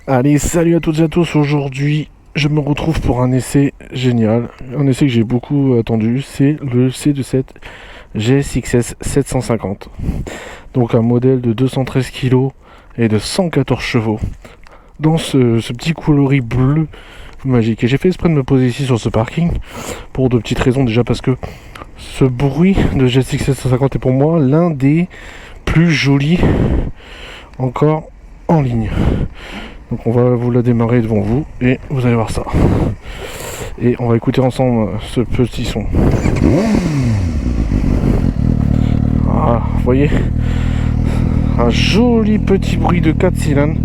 Allez, salut à toutes et à tous. Aujourd'hui, je me retrouve pour un essai génial. Un essai que j'ai beaucoup attendu. C'est le C27 GSXS 750. Donc un modèle de 213 kg et de 114 chevaux. Dans ce petit coloris bleu magique. Et j'ai fait exprès de me poser ici sur ce parking pour deux petites raisons. Déjà parce que ce bruit de GSXS 750 est pour moi l'un des plus jolis encore en ligne. Donc on va vous la démarrer devant vous et vous allez voir ça. Et on va écouter ensemble ce petit son. Ah, vous voyez, un joli petit bruit de 4 cylindres.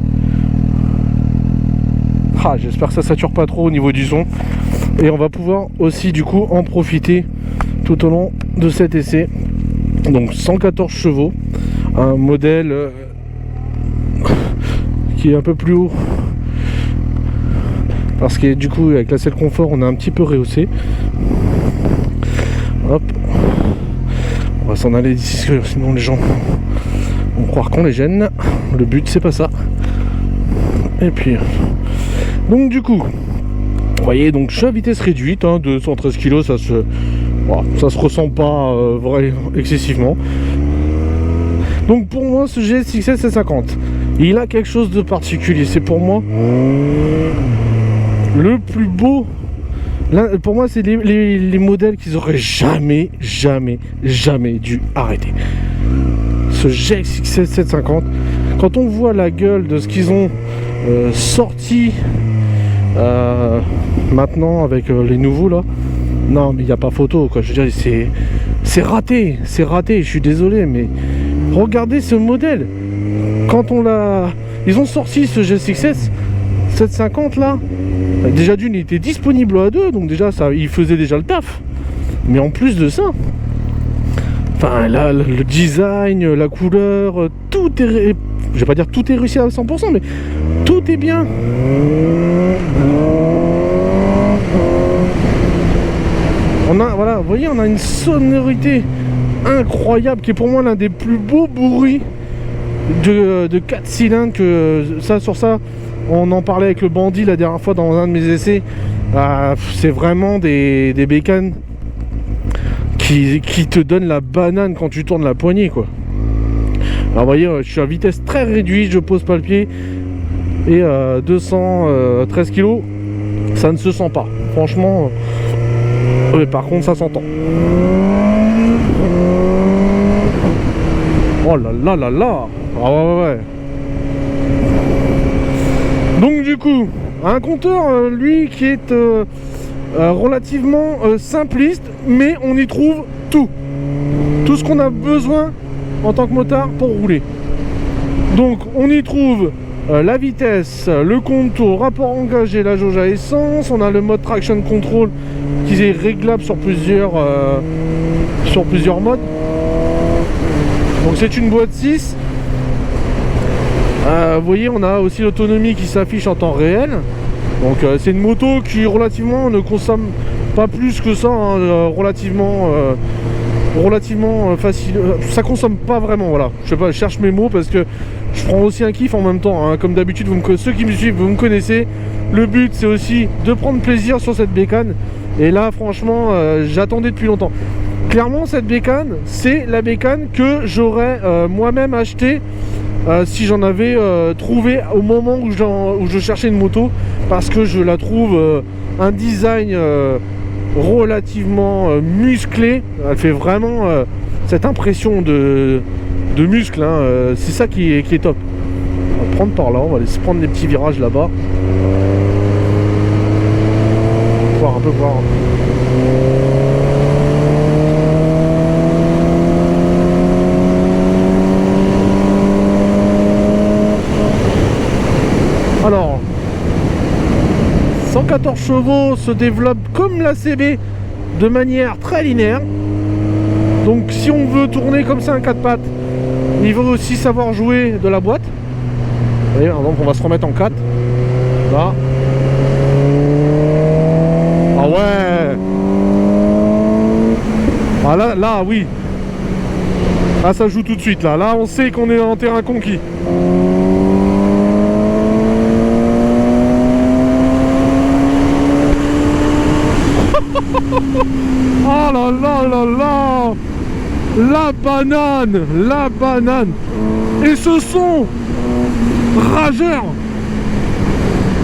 Ah, j'espère que ça sature pas trop au niveau du son. Et on va pouvoir aussi du coup en profiter tout au long de cet essai. Donc 114 chevaux, un modèle qui est un peu plus haut parce que du coup avec la selle confort on a un petit peu rehaussé. Hop, on va s'en aller d'ici sinon les gens vont croire qu'on les gêne. Le but c'est pas ça. Et puis donc du coup vous voyez, donc je suis à vitesse réduite, 213 kg, ça se ressent pas excessivement. Donc pour moi ce GSXS 750 il a quelque chose de particulier, c'est pour moi le plus beau. Là, pour moi c'est les modèles qu'ils auraient jamais dû arrêter. Ce GSXS 750, quand on voit la gueule de ce qu'ils ont sorti maintenant avec les nouveaux là, non mais il n'y a pas photo quoi, je veux dire c'est raté, je suis désolé mais regardez ce modèle. Quand ils ont sorti ce GSXS 750 là, déjà d'une il était disponible à 2, donc déjà ça, il faisait déjà le taf. Mais en plus de ça, enfin là, le design, la couleur, tout est, je vais pas dire tout est réussi à 100%, mais tout est bien. Voilà, vous voyez, on a une sonorité incroyable qui est pour moi l'un des plus beaux bruits de 4 cylindres que ça. Sur ça on en parlait avec le Bandit la dernière fois dans un de mes essais. C'est vraiment des bécanes qui te donnent la banane quand tu tournes la poignée quoi. Alors vous voyez, je suis à vitesse très réduite, je pose pas le pied et 213 kg ça ne se sent pas franchement, mais par contre ça s'entend. Oh là là là là. Ah ouais. Donc du coup, un compteur, lui, qui est relativement simpliste, mais on y trouve tout. Tout ce qu'on a besoin en tant que motard pour rouler. Donc on y trouve la vitesse, le contour, rapport engagé, la jauge à essence, on a le mode traction control qui est réglable sur plusieurs modes. Donc c'est une boîte 6. Vous voyez, on a aussi l'autonomie qui s'affiche en temps réel. Donc c'est une moto qui relativement ne consomme pas plus que ça, relativement facile. Ça consomme pas vraiment, voilà. Je sais pas, je cherche mes mots parce que je prends aussi un kiff en même temps. Comme d'habitude, ceux qui me suivent, vous me connaissez. Le but c'est aussi de prendre plaisir sur cette bécane. Et là franchement, j'attendais depuis longtemps. Clairement cette bécane, c'est la bécane que j'aurais moi-même acheté si j'en avais trouvé au moment où je cherchais une moto, parce que je la trouve un design relativement musclé. Elle fait vraiment cette impression de muscle, c'est ça qui est top. On va prendre par là, on va aller se prendre des petits virages là-bas. On va un peu voir. Alors, 114 chevaux se développe comme la CB de manière très linéaire. Donc si on veut tourner comme ça un 4 pattes, il faut aussi savoir jouer de la boîte. Vous voyez, donc on va se remettre en 4. Là. Ah ouais. Ah là oui. Ah ça joue tout de suite là. Là on sait qu'on est en terrain conquis. là, la banane, et ce son rageur,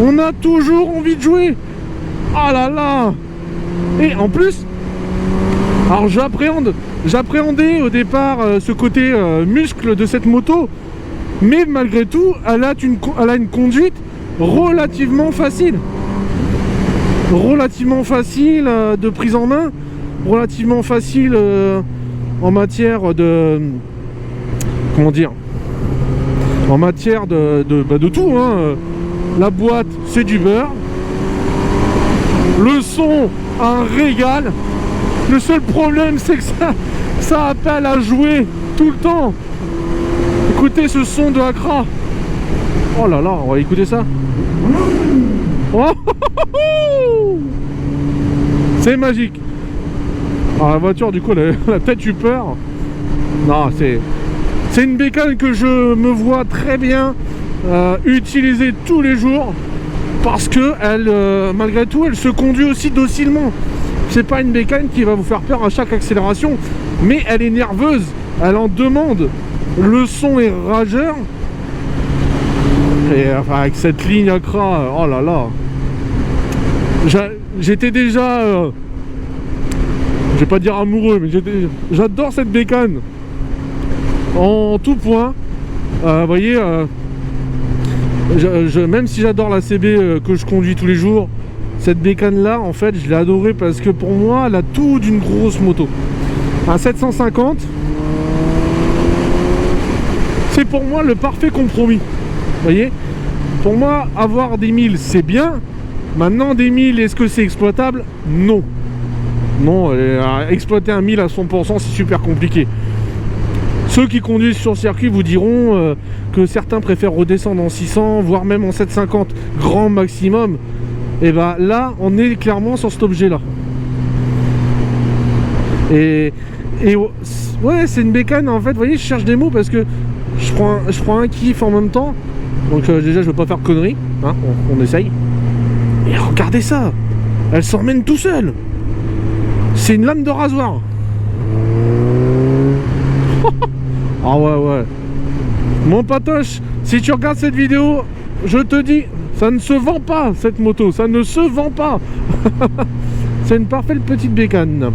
on a toujours envie de jouer. Ah là là. Et en plus, alors j'appréhendais au départ ce côté muscle de cette moto, mais malgré tout elle a une conduite relativement facile de prise en main, relativement facile en matière de, comment dire, en matière de tout, hein. La boîte c'est du beurre, le son un régal. Le seul problème c'est que ça appelle à jouer tout le temps. Écoutez ce son de Accra. Oh là là, on va écouter ça. Oh, c'est magique. Alors la voiture du coup elle a peut-être eu peur. Non, c'est une bécane que je me vois très bien utiliser tous les jours, parce que elle, malgré tout, elle se conduit aussi docilement. C'est pas une bécane qui va vous faire peur à chaque accélération, mais elle est nerveuse, elle en demande. Le son est rageur. Et enfin, avec cette ligne Accra, oh là là, j'étais déjà, je vais pas dire amoureux, mais j'adore cette bécane en tout point. Vous voyez, même si j'adore la CB que je conduis tous les jours, cette bécane là en fait je l'ai adorée parce que pour moi elle a tout d'une grosse moto. Un 750, c'est pour moi le parfait compromis. Vous voyez, pour moi avoir des 1000 c'est bien. Maintenant des 1000, est-ce que c'est exploitable? Non. Non, exploiter un 1000 à 100% c'est super compliqué. Ceux qui conduisent sur circuit vous diront que certains préfèrent redescendre en 600, voire même en 750 grand maximum. Et bah là, on est clairement sur cet objet-là. Et ouais, c'est une bécane en fait. Vous voyez, je cherche des mots parce que je prends un kiff en même temps. Donc déjà, je veux pas faire de conneries. Hein, on essaye. Et regardez ça, elle s'emmène tout seule. C'est une lame de rasoir. Ah ouais. Mon patoche, si tu regardes cette vidéo, je te dis, ça ne se vend pas cette moto, ça ne se vend pas. C'est une parfaite petite bécane.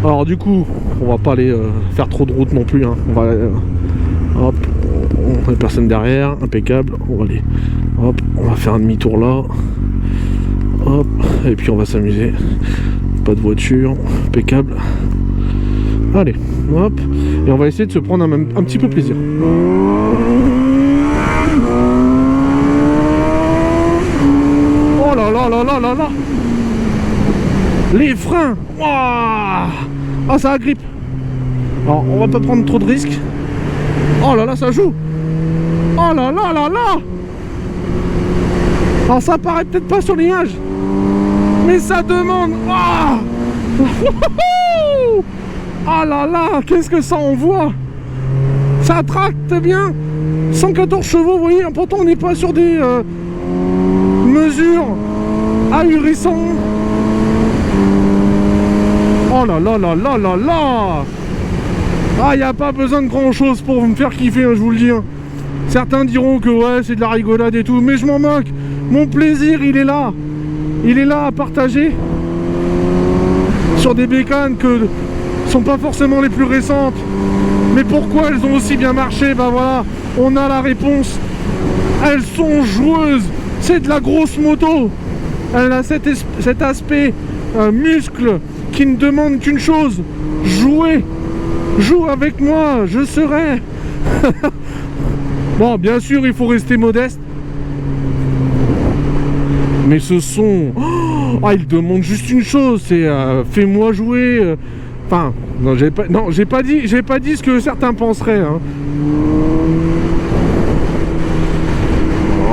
Alors du coup, on va pas aller faire trop de route non plus, hein. On va hop, on a personne derrière, impeccable. On va aller, hop, on va faire un demi-tour là, hop, et puis on va s'amuser. Pas de voiture, impeccable. Allez, hop, et on va essayer de se prendre un petit peu plaisir. Oh là là là là là là. Les freins, waouh. Ah, ça agrippe. Alors, on va pas prendre trop de risques. Oh là là, ça joue. Oh là là là là. Alors ça paraît peut-être pas sur l'image, mais ça demande. Ah là là, qu'est-ce que ça envoie. Ça tracte bien. 114 chevaux, vous voyez, pourtant on n'est pas sur des mesures ahurissantes. Oh là là là là là là. Ah, il n'y a pas besoin de grand chose pour me faire kiffer, hein, je vous le dis, hein. Certains diront que ouais, c'est de la rigolade et tout, mais je m'en moque. Mon plaisir, il est là. Il est là à partager sur des bécanes que sont pas forcément les plus récentes. Mais pourquoi elles ont aussi bien marché? Ben voilà, on a la réponse. Elles sont joueuses. C'est de la grosse moto. Elle a cet aspect muscle qui ne demande qu'une chose: jouer. Joue avec moi, je serai. Bon, bien sûr, il faut rester modeste. Mais ce son, il demande juste une chose, c'est fais-moi jouer. Enfin, non, j'ai pas dit ce que certains penseraient, hein.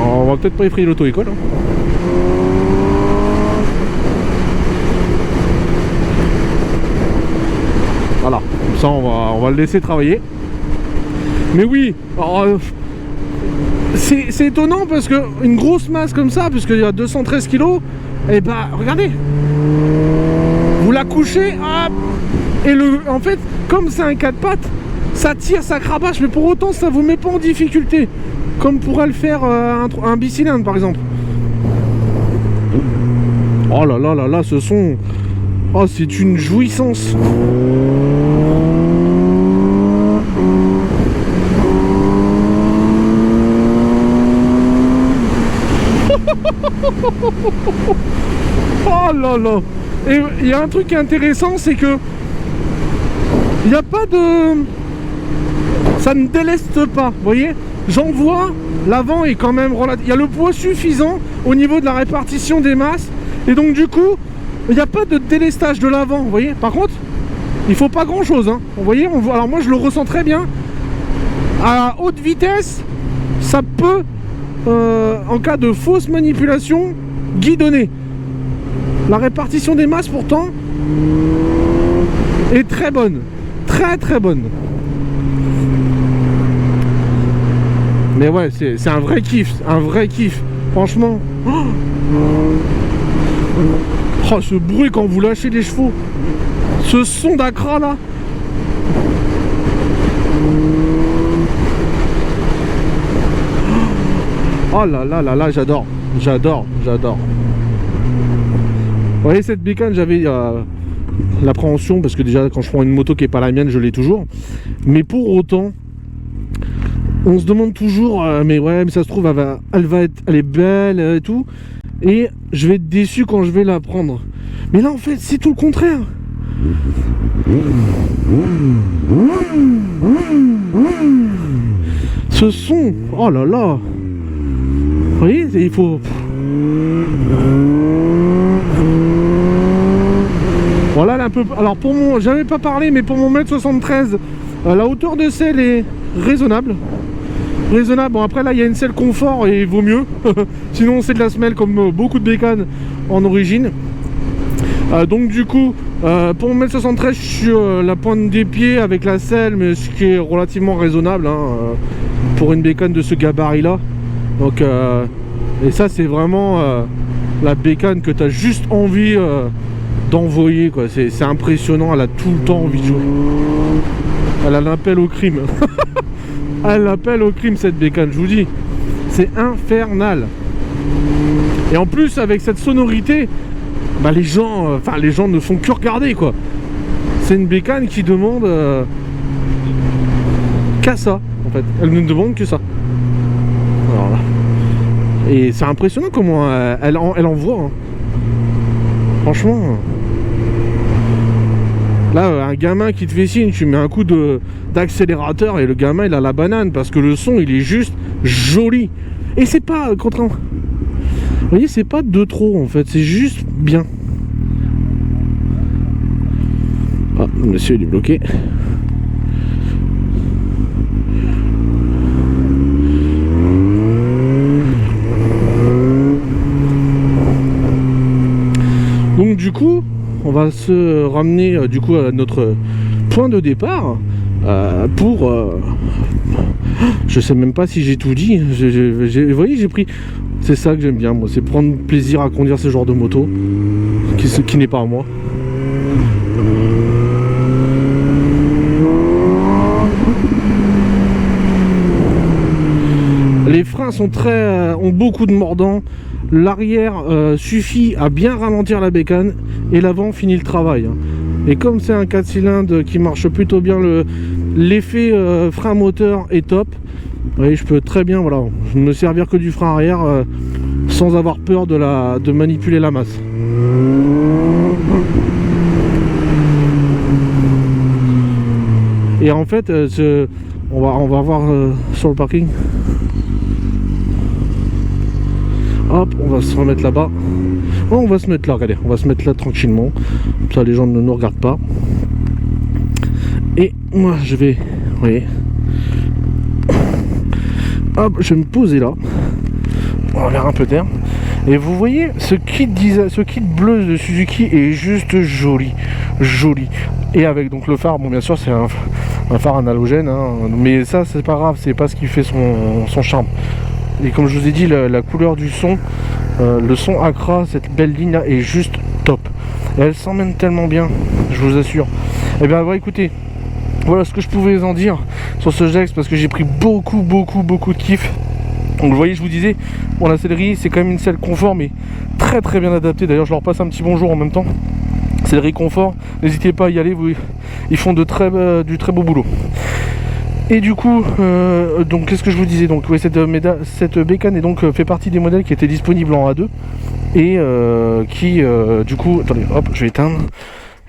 On va peut-être pas effrayer l'auto-école, hein. Voilà, comme ça on va le laisser travailler. Mais oui, c'est étonnant parce que une grosse masse comme ça, puisqu'il y a 213 kg, et bah regardez, vous la couchez, hop, Et en fait, comme c'est un 4 pattes, ça tire, ça crabache, mais pour autant ça vous met pas en difficulté, comme pourrait le faire un bicylindre par exemple. Oh là là là là, ce son, oh c'est une jouissance. Oh là là. Et il y a un truc qui est intéressant, c'est que il n'y a pas de... ça ne déleste pas, vous voyez. J'en vois, l'avant est quand même relatif. Il y a le poids suffisant au niveau de la répartition des masses. Et donc du coup, il n'y a pas de délestage de l'avant, vous voyez. Par contre, il faut pas grand chose, hein. Vous voyez, alors moi je le ressens très bien. À haute vitesse, ça peut, en cas de fausse manipulation, guidonner. La répartition des masses pourtant est très bonne. Très très bonne. Mais ouais, c'est un vrai kiff. Un vrai kiff. Franchement. Oh, ce bruit quand vous lâchez les chevaux. Ce son d'Accra là. Oh là là là là, j'adore. J'adore, j'adore. Vous voyez, cette bécane, j'avais l'appréhension, parce que déjà quand je prends une moto qui n'est pas la mienne, je l'ai toujours. Mais pour autant, on se demande toujours, mais ouais, mais ça se trouve, elle est belle et tout. Et je vais être déçu quand je vais la prendre. Mais là, en fait, c'est tout le contraire. Ce son, oh là là. Vous voyez, il faut... Voilà, elle est un peu... Alors pour mon... J'avais pas parlé, mais pour mon 1m73, la hauteur de selle est raisonnable. Raisonnable. Bon, après là, il y a une selle confort et il vaut mieux. Sinon, c'est de la semelle comme beaucoup de bécanes en origine. Donc du coup, pour mon 1m73, je suis la pointe des pieds avec la selle, mais ce qui est relativement raisonnable hein, pour une bécane de ce gabarit-là. Donc, et ça, c'est vraiment la bécane que tu as juste envie d'envoyer, quoi. C'est impressionnant, elle a tout le temps envie de jouer. Elle a l'appel au crime. Elle appelle au crime, cette bécane, je vous dis. C'est infernal. Et en plus, avec cette sonorité, bah les gens ne font que regarder, quoi. C'est une bécane qui demande qu'à ça, en fait. Elle ne demande que ça. Alors là. Et c'est impressionnant comment elle envoie. Hein. Franchement. Là, un gamin qui te fait signe, tu mets un coup d'accélérateur et le gamin il a la banane parce que le son il est juste joli. Et c'est pas contrairement. Vous voyez, c'est pas de trop en fait, c'est juste bien. Ah, monsieur il est bloqué. Donc du coup, on va se ramener du coup à notre point de départ pour je sais même pas si j'ai tout dit. Vous voyez, j'ai pris, c'est ça que j'aime bien moi, c'est prendre plaisir à conduire ce genre de moto qui n'est pas à moi. Les freins sont ont beaucoup de mordants. L'arrière suffit à bien ralentir la bécane et l'avant finit le travail. Et comme c'est un 4 cylindres qui marche plutôt bien, l'effet frein moteur est top. Vous voyez, je peux très bien voilà, me servir que du frein arrière sans avoir peur de manipuler la masse. Et en fait, on va voir sur le parking. Hop, on va se remettre là-bas. Oh, on va se mettre là, regardez, on va se mettre là tranquillement. Comme ça, les gens ne nous regardent pas. Et moi, je vais, vous voyez. Hop, je vais me poser là. On va faire un peu d'air. Et vous voyez, ce kit bleu de Suzuki est juste joli. Joli. Et avec donc le phare, bon bien sûr c'est un phare anhalogène, hein, mais ça c'est pas grave, c'est pas ce qui fait son charme. Et comme je vous ai dit, la couleur du son, le son Accra, cette belle ligne là est juste top. Et elle s'emmène tellement bien, je vous assure. Et bien voilà, écoutez, voilà ce que je pouvais en dire sur ce Gex, parce que j'ai pris beaucoup de kiff. Donc vous voyez, je vous disais, bon, la sellerie c'est quand même une selle confort, mais très bien adaptée. D'ailleurs je leur passe un petit bonjour en même temps. Sellerie confort, n'hésitez pas à y aller, ils font du très beau boulot. Et du coup, donc qu'est-ce que je vous disais, donc ouais, cette bécane est donc fait partie des modèles qui étaient disponibles en A2 et qui du coup, attendez, hop, je vais éteindre,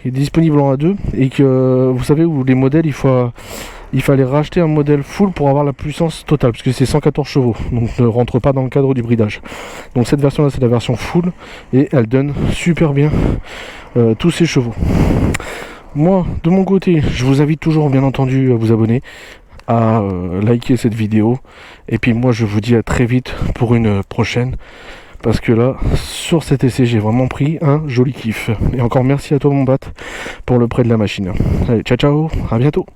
est disponible en A2 et que vous savez où les modèles, il fallait racheter un modèle full pour avoir la puissance totale, puisque c'est 114 chevaux, donc ne rentre pas dans le cadre du bridage. Donc cette version là c'est la version full et elle donne super bien tous ces chevaux. Moi de mon côté, je vous invite toujours bien entendu à vous abonner, à liker cette vidéo, et puis moi je vous dis à très vite pour une prochaine, parce que là sur cet essai j'ai vraiment pris un joli kiff. Et encore merci à toi mon bat pour le prêt de la machine. Allez, ciao, à bientôt.